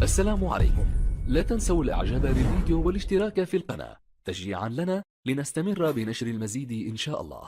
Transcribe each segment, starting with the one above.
السلام عليكم. لا تنسوا الاعجاب بالفيديو والاشتراك في القناة تشجيعا لنا لنستمر بنشر المزيد إن شاء الله.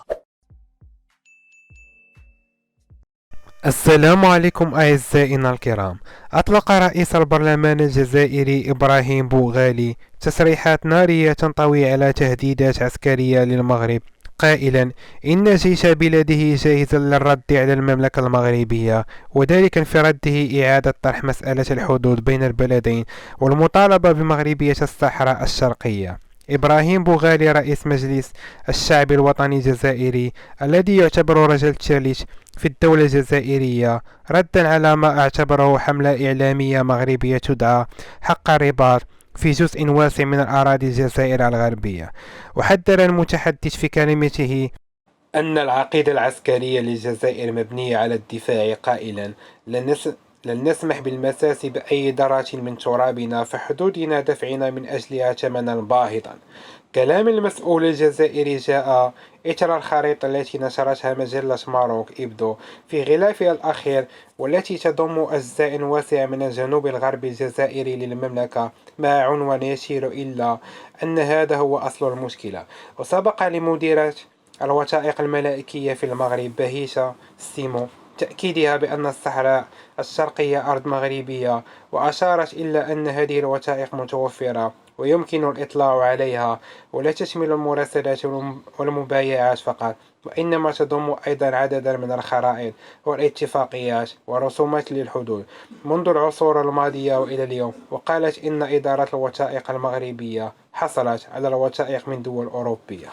السلام عليكم أعزائنا الكرام. أطلق رئيس البرلمان الجزائري إبراهيم بوغالي تصريحات نارية تنطوي على تهديدات عسكرية للمغرب، قائلا إن جيش بلاده جاهز للرد على المملكة المغربية، وذلك في رده إعادة طرح مسألة الحدود بين البلدين والمطالبة بمغربية الصحراء الشرقية. إبراهيم بوغالي رئيس مجلس الشعب الوطني الجزائري الذي يعتبر رجل ثالث في الدولة الجزائرية، ردا على ما اعتبره حملة إعلامية مغربية تدعى حق الرباط في جزء واسع من الأراضي الجزائر الغربية. وحذر المتحدث في كلمته أن العقيدة العسكرية للجزائر مبنية على الدفاع، قائلا لن نسمح بالمساس بأي ذرة من ترابنا فحدودنا دفعنا من أجلها ثمنا باهظا. كلام المسؤول الجزائري جاء إثر الخريطة التي نشرتها مجلة ماروك إبدو في غلافها الأخير، والتي تضم أجزاء واسعة من الجنوب الغربي الجزائري للمملكة، مع عنوان يشير إلى أن هذا هو أصل المشكلة. وسبق لمديرة الوثائق الملائكية في المغرب بهيشة سيمو تأكيدها بأن الصحراء الشرقية أرض مغربية، وأشارت إلى أن هذه الوثائق متوفرة ويمكن الإطلاع عليها، ولا تشمل المراسلات والمبايعات فقط، وإنما تضم أيضا عددا من الخرائط والاتفاقيات ورسومات للحدود منذ العصور الماضية وإلى اليوم. وقالت إن إدارة الوثائق المغربية حصلت على الوثائق من دول أوروبية.